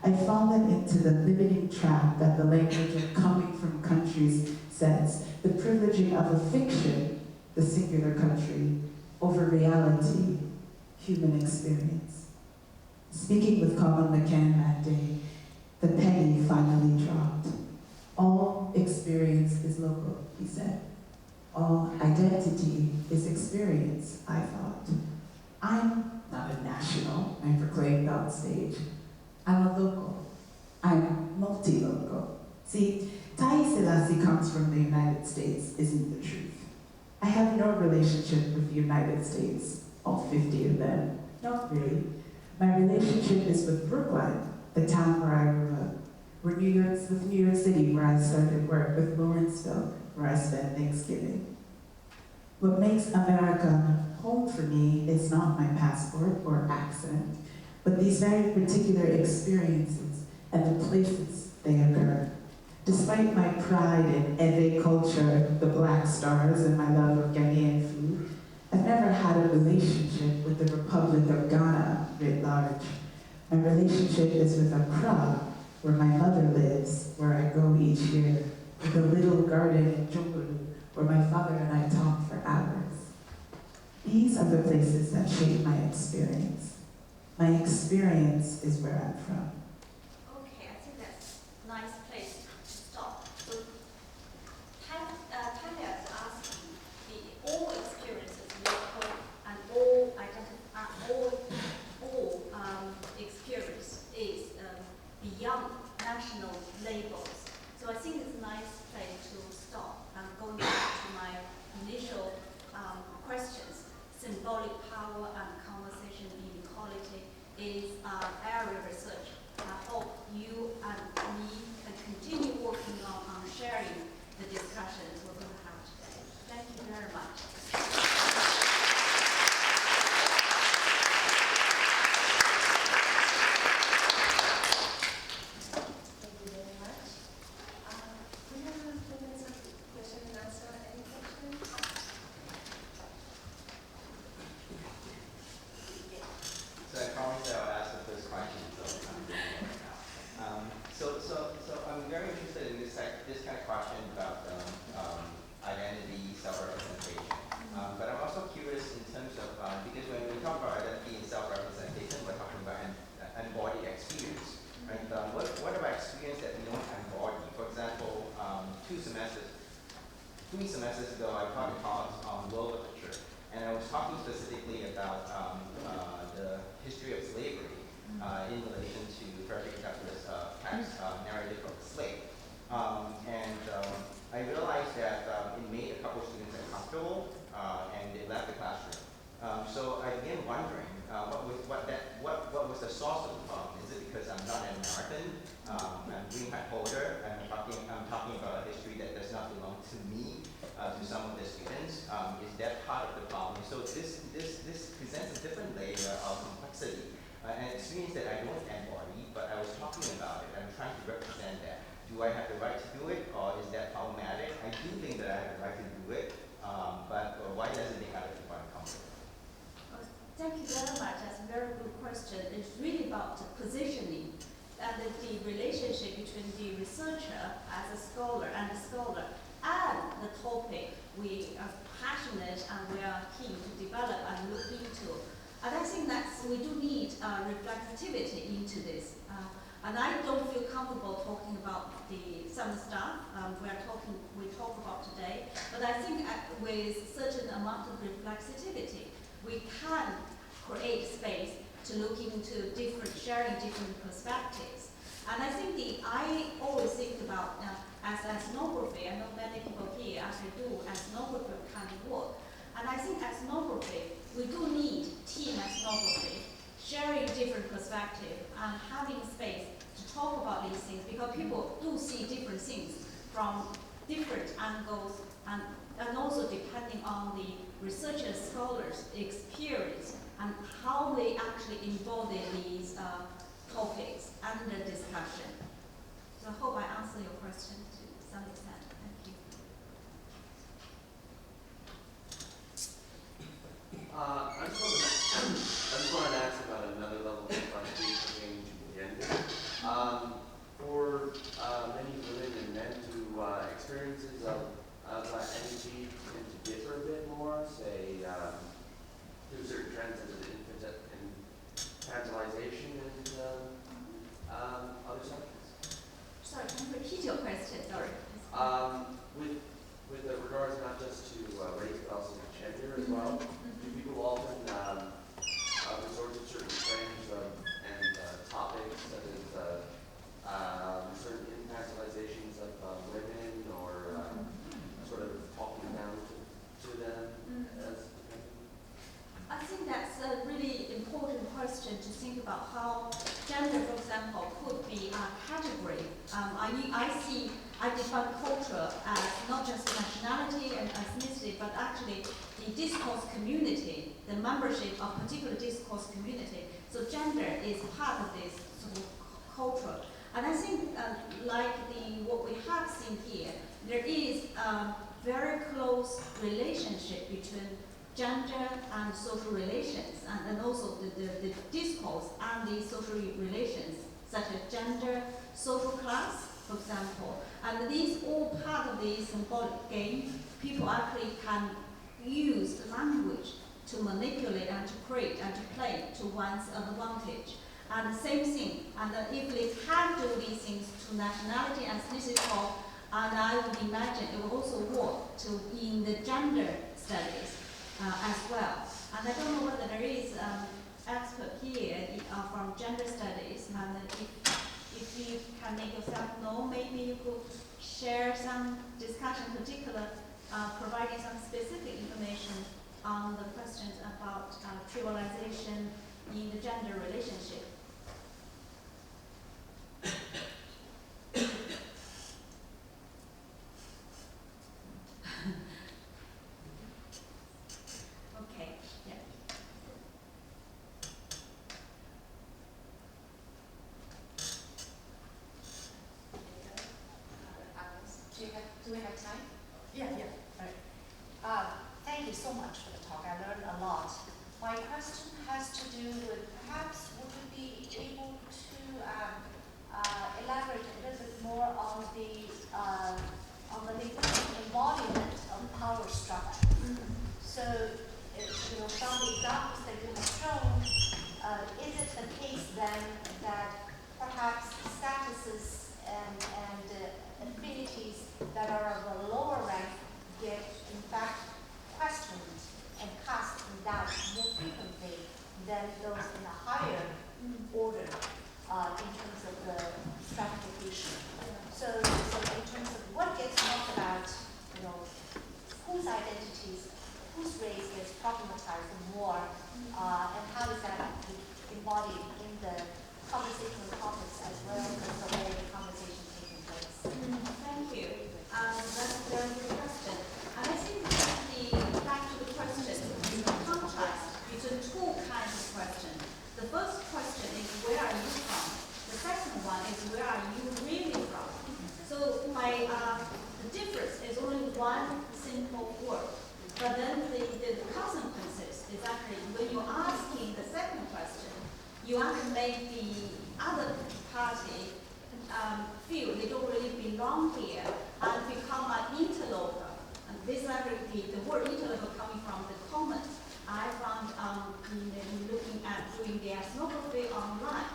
I'd fallen into the limiting trap that the language of coming from countries sets, the privileging of a fiction, the singular country, over reality, human experience. Speaking with Colin McCann that day, the penny finally dropped. All experience is local, he said. All identity is experience, I thought. I'm not a national, I proclaimed on stage. I'm a local. I'm multi-local. See, Haile Selassie comes from the United States isn't the truth. I have no relationship with the United States, all 50 of them. Not really. My relationship is with Brookline, the town where I grew up. With New York City, where I started work, with Lawrenceville, where I spent Thanksgiving. What makes America home for me is not my passport or accent, but these very particular experiences and the places they occur. Despite my pride in Ewe culture, the Black Stars, and my love of Ghanaian food, I've never had a relationship with the Republic of Ghana writ large. My relationship is with Accra, where my mother lives, where I go each year. or the little garden in Junguru where my father and I talked for hours. These are the places that shape my experience. My experience is where I'm from. Okay, I think that's a nice place to stop. So, Tanya is asking, all experiences local and all experience is beyond national labels. So I think it's a nice place to stop. And going back to my initial questions, symbolic power and conversation inequality is area of research. I hope you and me can continue working on sharing the discussions we're going to have today. Thank you very much. Thank you very much. We have 2 minutes of question and answer. Any questions? So I promised that I'll ask the first question, so I'm doing it right now. So I'm very interested in this kind of question about identity, self-representation. But I'm also curious in terms of, because when we talk about identity and self-representation, we're talking about an embodied experience. Right? What about experience that we don't embody? For example, 3 semesters ago, I taught a class on world literature, and I was talking specifically about the history of slavery in relation to Frederick Douglass' text, Narrative of the Slave. I realized that it made a couple of students uncomfortable, and they left the classroom. So I began wondering what was the source of the problem? Is it because I'm not an American, I'm a green card holder, and I'm talking about a history that does not belong to me, to some of the students? Is that part of the problem? So this presents a different layer of complexity, an experience that I don't embody, but I was talking about it. I'm trying to represent that. Do I have the right to do it, or is that problematic? I do think that I have the right to do it, but why doesn't it make other people uncomfortable? Thank you very much. That's a very good question. It's really about positioning and the relationship between the researcher as a scholar and the scholar and the topic we are passionate and we are keen to develop and look into. And I think that we do need reflexivity into this. And I don't feel comfortable talking about some stuff we talk about today. But I think with certain amount of reflexivity, we can create space to look into sharing different perspectives. And I think I always think about as ethnography, I know many people here actually do ethnography kind of work. And I think ethnography, we do need team ethnography, sharing different perspectives and having space to talk about these things, because people do see different things from different angles and also depending on the researchers, scholars' experience and how they actually embody these topics under discussion. So I hope I answered your question to some extent. Thank you. I just want to ask about another level of complexity pertaining to gender. For many women and men who experiences of identity tend to differ a bit more, say through certain trends such as infantilization and other subjects. Sorry, can you repeat your question? Sorry. With regards not just to race but also to gender as well, do people often resort to certain trends and topics such as certain infantilizations of women or sort of talking down to them as I think that's a really important question to think about how gender, for example, could be a category. I define culture as not just nationality and ethnicity, but actually the discourse community, the membership of particular discourse community. So gender is part of this sort of culture. And I think like what we have seen here, there is a very close relationship between gender and social relations, and also the discourse and the social relations, such as gender, social class, for example. And these all part of the symbolic game. People actually can use language to manipulate and to create and to play to one's advantage. And the same thing, and if they can do these things to nationality and ethnicity, and I would imagine it will also work to in the gender studies as well. And I don't know whether there is expert here from gender studies, and if you can make yourself know, maybe you could share some discussion, particular providing some specific information on the questions about trivialization in the gender relationship. Okay, yeah. Do we have time? Yeah. Thank you so much for the talk. I learned a lot. My question has to do with perhaps would you be able to elaborate a little bit more on the linguistic embodiment of power structure. So, from the examples that you have shown, is it the case then that perhaps statuses and affinities that are of a lower rank get in fact questioned and cast in doubt more frequently than those in a higher order in terms of the stratification. So in terms of what gets talked about, whose identities, whose race gets problematized more, and how is that embodied in the conversational topics as well as the way the conversation is taking place. Thank you. That's a very good question. And I think back to the question, the contrast between two kinds of questions. The first question is, where are you from? The second one is, where are you really from? So the difference is only one simple word. But then the consequences is actually, when you're asking the second question, you actually make the other party feel they don't really belong here and become an interloper. And this actually, the word interloper coming from the comments I found in looking at doing the ethnography online.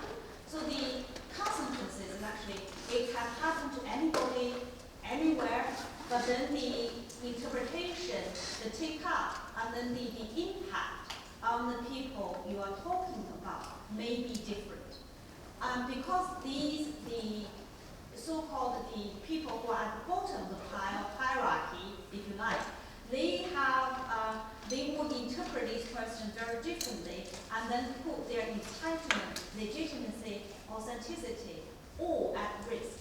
So the consequences is actually, it can happen to anybody, anywhere, but then the interpretation, the take-up, and then the impact on the people you are talking about may be different. Because the so-called the people who are at the bottom of the hierarchy, if you like, they would interpret these questions very differently and then put their entitlement, legitimacy, authenticity all at risk.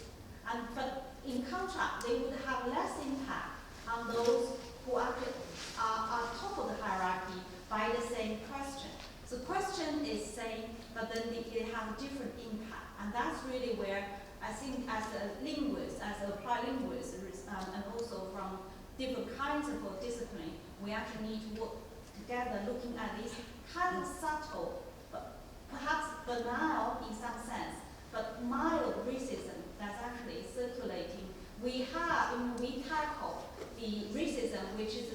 But in contrast, they would have less impact on those who actually are top of the hierarchy by the same question. So question is same, but then it has a different impact. And that's really where I think as a linguist, as an applied linguist, and also from different kinds of discipline, we actually need to work together looking at these kind of subtle, but perhaps banal in some sense, but mild racism that's actually circulating. We tackle the racism which is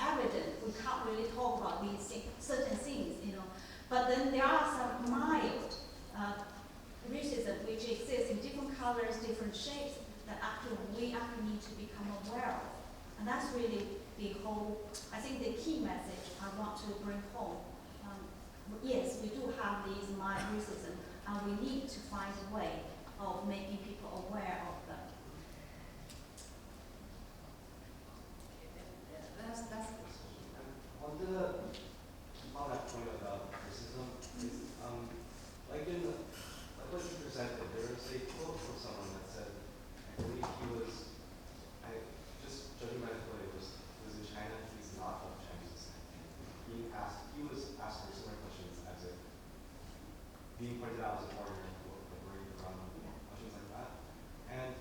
evident. We can't really talk about these certain things, But then there are some mild racism which exists in different colors, different shapes that we actually need to become aware of. And that's really the whole, I think the key message I want to bring home. Yes, we do have these mild racism, and we need to find a way of making people aware of them. On that point about racism, is like what you presented, there was a quote from someone that said, I believe just judging by the way it was in China, he's not of Chinese descent. He was asked for similar questions as if being pointed out as a foreigner, questions like that. And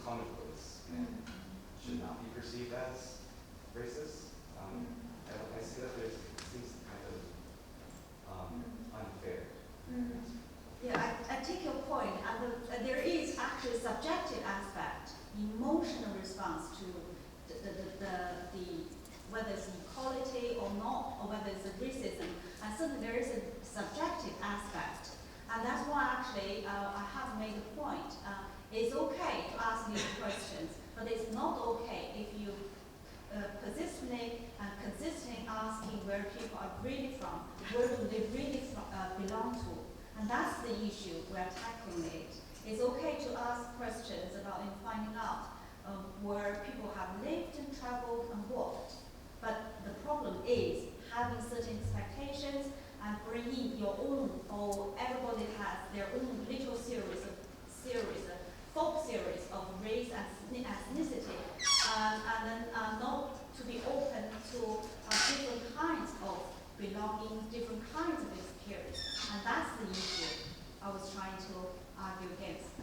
commonplace and should not be perceived as racist. I see that it seems kind of unfair. Yeah, I take your point, and there is actually a subjective aspect, emotional response to the whether it's equality or not, or whether it's a racism, and certainly there is a subjective aspect, and that's why actually I have made a point. It's okay to ask these questions, but it's not okay if you persistently and consistently asking where people are really from, where do they really belong to. And that's the issue we're tackling it. It's okay to ask questions about and finding out where people have lived and traveled and worked. But the problem is having certain expectations and bringing your own, or everybody has their own little series, folk series of race and ethnicity, and then not to be open to different kinds of belonging, different kinds of experience. And that's the issue I was trying to argue against.